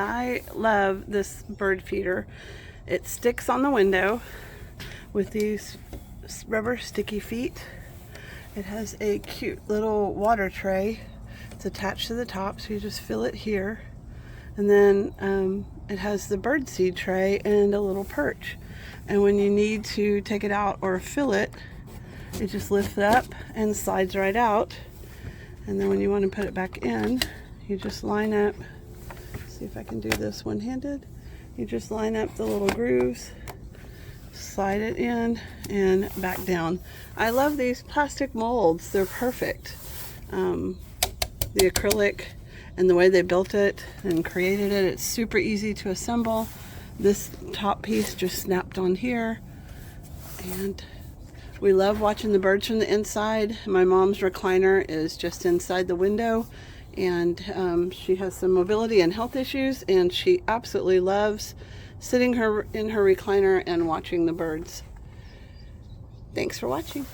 I love this bird feeder. It sticks on the window with these rubber sticky feet. It has a cute little water tray. It's attached to the top, so you just fill it here. And then it has the bird seed tray and a little perch. And when you need to take it out or fill it, it just lifts up and slides right out. And then when you want to put it back in, you just line up, see if I can do this one-handed. You just line up the little grooves, slide it in and back down. I love these plastic molds. They're perfect. The acrylic and the way they built it and created it, it's super easy to assemble. This top piece just snapped on here, and we love watching the birds from the inside. My mom's recliner is just inside the window, and she has some mobility and health issues, and she absolutely loves sitting in her recliner and watching the birds. Thanks for watching.